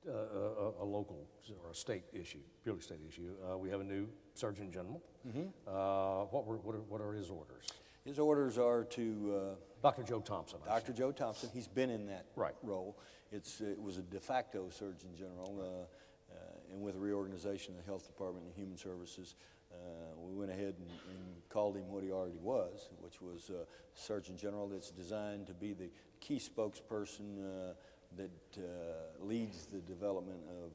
a local or a state issue, purely state issue. We have a new Surgeon General. What are his orders? His orders are to Dr. Joe Thompson. Dr. Joe Thompson. He's been in that Right. role. It was a de facto Surgeon General, and with the reorganization of the Health Department and Human Services, we went ahead and called him what he already was, which was Surgeon General. That's designed to be the key spokesperson that leads the development of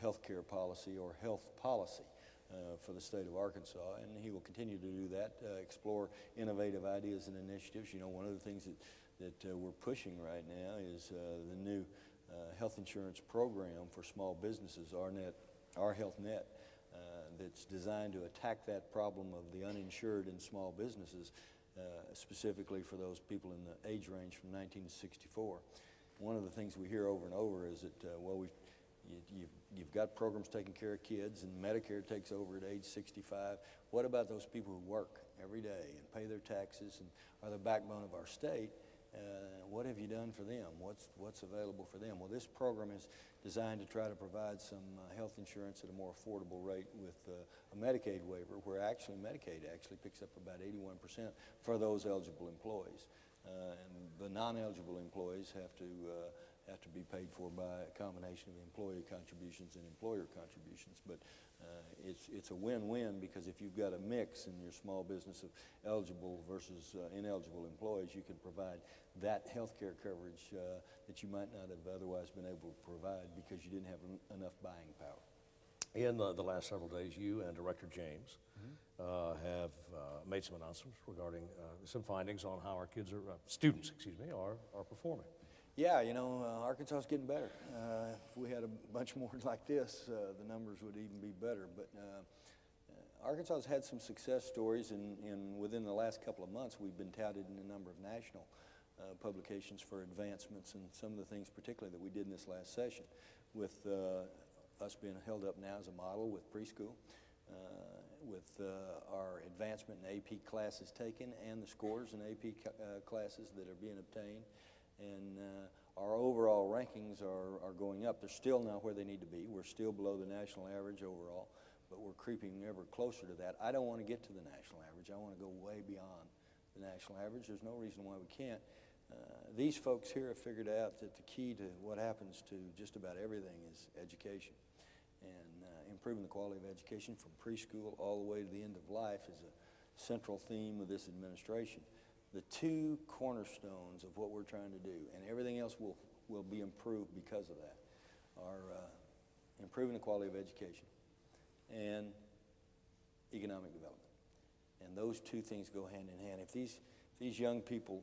healthcare policy or health policy for the state of Arkansas, and he will continue to do that, explore innovative ideas and initiatives. You know, one of the things that we're pushing right now is the new health insurance program for small businesses, Our Health Net, that's designed to attack that problem of the uninsured in small businesses, specifically for those people in the age range from 19 to 64. One of the things we hear over and over is that, you've got programs taking care of kids, and Medicare takes over at age 65. What about those people who work every day and pay their taxes and are the backbone of our state? What have you done for them? What's available for them? Well, this program is designed to try to provide some health insurance at a more affordable rate with a Medicaid waiver, where actually Medicaid actually picks up about 81% for those eligible employees. And the non-eligible employees have to be paid for by a combination of employee contributions and employer contributions. But it's a win-win, because if you've got a mix in your small business of eligible versus ineligible employees, you can provide that health care coverage that you might not have otherwise been able to provide because you didn't have enough buying power. In the last several days, you and Director James have made some announcements regarding some findings on how our students are performing. Yeah, you know, Arkansas is getting better. If we had a bunch more like this, the numbers would even be better. But Arkansas has had some success stories, and within the last couple of months, we've been touted in a number of national publications for advancements, and some of the things particularly that we did in this last session, with us being held up now as a model with preschool, with our advancement in AP classes taken and the scores in AP classes that are being obtained. And our overall rankings are going up. They're still not where they need to be. We're still below the national average overall, but we're creeping ever closer to that. I don't want to get to the national average. I want to go way beyond the national average. There's no reason why we can't. These folks here have figured out that the key to what happens to just about everything is education. And improving the quality of education from preschool all the way to the end of life is a central theme of this administration. The two cornerstones of what we're trying to do, and everything else will be improved because of that, are improving the quality of education and economic development. And those two things go hand in hand. If these young people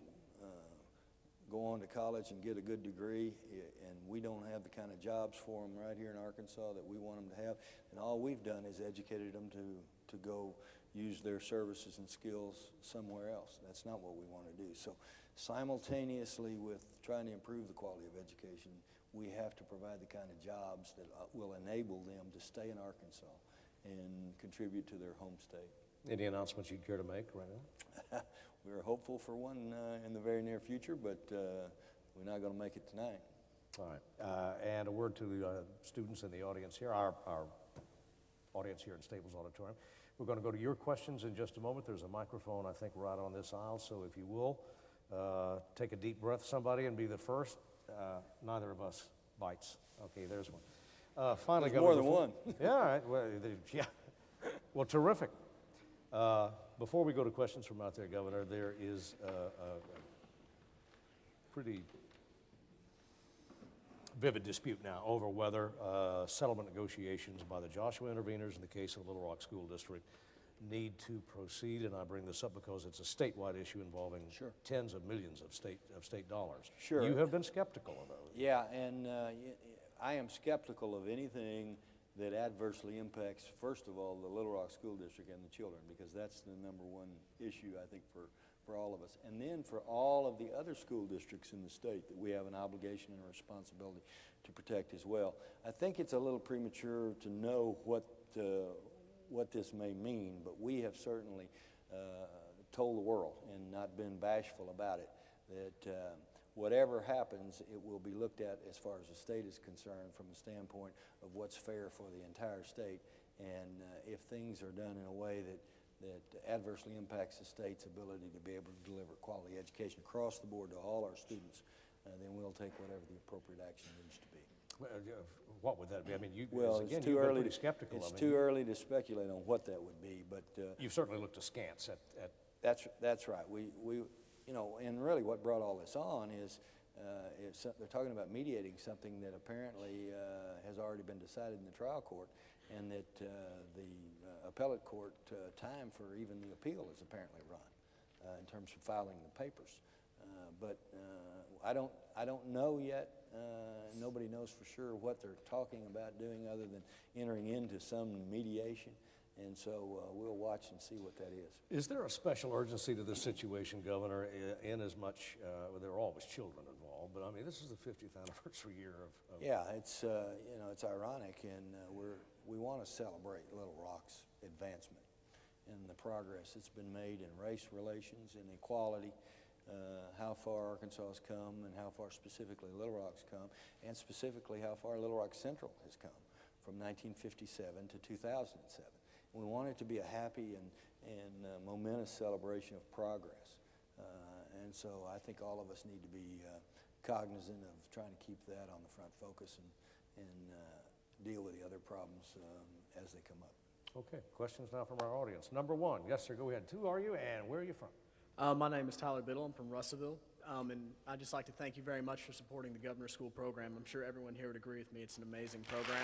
go on to college and get a good degree, and we don't have the kind of jobs for them right here in Arkansas that we want them to have, then all we've done is educated them to go use their services and skills somewhere else. That's not what we want to do. So simultaneously with trying to improve the quality of education, we have to provide the kind of jobs that will enable them to stay in Arkansas and contribute to their home state. Any announcements you'd care to make right now? We're hopeful for one in the very near future, but we're not going to make it tonight. All right. And a word to the students in the audience here, our audience here in Staples Auditorium. We're going to go to your questions in just a moment. There's a microphone, I think, right on this aisle, so if you will, take a deep breath, somebody, and be the first. Neither of us bites. Okay, there's one. Finally, there's more than one. Yeah, all right. Well, yeah. Well, terrific. Before we go to questions from out there, Governor, there is a pretty vivid dispute now over whether settlement negotiations by the Joshua interveners in the case of Little Rock School District need to proceed, and I bring this up because it's a statewide issue involving tens of millions of state dollars. Sure. You have been skeptical of those. Yeah, and I am skeptical of anything that adversely impacts, first of all, the Little Rock School District and the children, because that's the number one issue, I think, for all of us. And then for all of the other school districts in the state that we have an obligation and a responsibility to protect as well. I think it's a little premature to know what this may mean, but we have certainly told the world and not been bashful about it that whatever happens, it will be looked at as far as the state is concerned from the standpoint of what's fair for the entire state. And if things are done in a way that adversely impacts the state's ability to be able to deliver quality education across the board to all our students, then we'll take whatever the appropriate action needs to be. Well, what would that be? I mean, Well, again, it's too you've been early. pretty skeptical. It's I mean, too early to speculate on what that would be, but you've certainly looked askance at that's right. We you know, and really what brought all this on is they're talking about mediating something that apparently has already been decided in the trial court, and that the appellate court time for even the appeal is apparently run in terms of filing the papers. But I don't know yet. Nobody knows for sure what they're talking about doing other than entering into some mediation. And so we'll watch and see what that is. Is there a special urgency to this situation, Governor, in as much, there are always children involved, but I mean, this is the 50th anniversary year of Yeah, it's, you know, it's ironic, and we want to celebrate Little Rock's advancement and the progress that's been made in race relations and equality, how far Arkansas has come and how far specifically Little Rock's come, and specifically how far Little Rock Central has come from 1957 to 2007. We want it to be a happy and momentous celebration of progress. And so I think all of us need to be cognizant of trying to keep that on the front focus and deal with the other problems as they come up. Okay, questions now from our audience. Number one, yes sir, go ahead. Who are you and where are you from? My name is Tyler Biddle. I'm from Russellville. And I'd just like to thank you very much for supporting the Governor's School program. I'm sure everyone here would agree with me. It's an amazing program.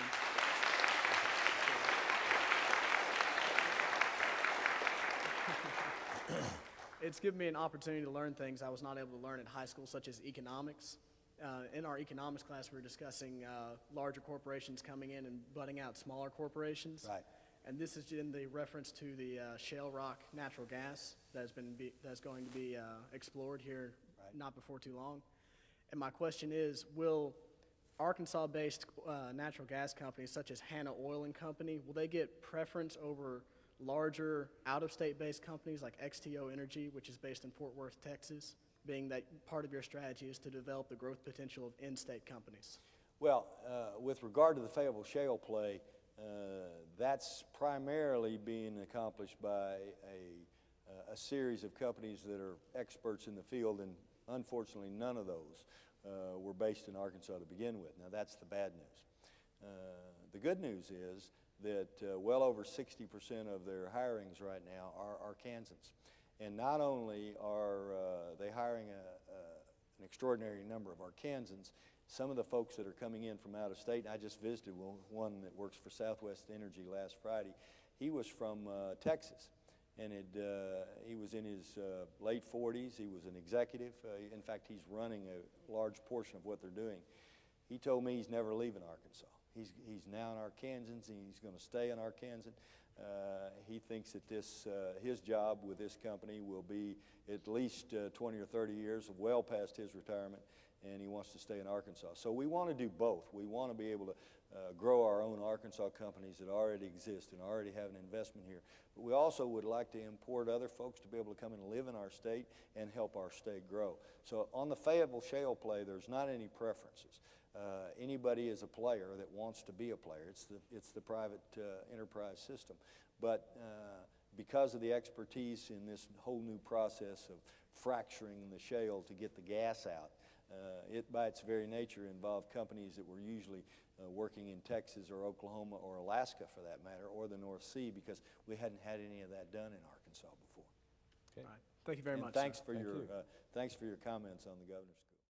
It's given me an opportunity to learn things I was not able to learn at high school, such as economics. In our economics class, we were discussing larger corporations coming in and butting out smaller corporations. Right. And this is in the reference to the shale rock natural gas that's going to be explored here not before too long. And my question is, will Arkansas-based natural gas companies such as Hannah Oil and Company, will they get preference over larger out-of-state based companies like XTO Energy, which is based in Fort Worth, Texas, being that part of your strategy is to develop the growth potential of in-state companies? Well, with regard to the Fayetteville shale play, that's primarily being accomplished by a series of companies that are experts in the field, and unfortunately none of those were based in Arkansas to begin with. Now that's the bad news. The good news is that well over 60% of their hirings right now are Arkansans. And not only are they hiring an extraordinary number of Arkansans, some of the folks that are coming in from out of state, and I just visited one that works for Southwest Energy last Friday. He was from Texas, and he was in his late 40s. He was an executive. In fact, he's running a large portion of what they're doing. He told me he's never leaving Arkansas. He's now an Arkansan, and he's going to stay an Arkansan. He thinks that his job with this company will be at least 20 or 30 years, well past his retirement, and he wants to stay in Arkansas. So we want to do both. We want to be able to grow our own Arkansas companies that already exist and already have an investment here. But we also would like to import other folks to be able to come and live in our state and help our state grow. So on the Fayetteville shale play, there's not any preferences. Anybody is a player that wants to be a player. It's the private enterprise system. But because of the expertise in this whole new process of fracturing the shale to get the gas out, it by its very nature involved companies that were usually working in Texas or Oklahoma or Alaska for that matter, or the North Sea, because we hadn't had any of that done in Arkansas before. Okay. All right. Thank you very much. Thanks sir. for your comments on the Governor's School.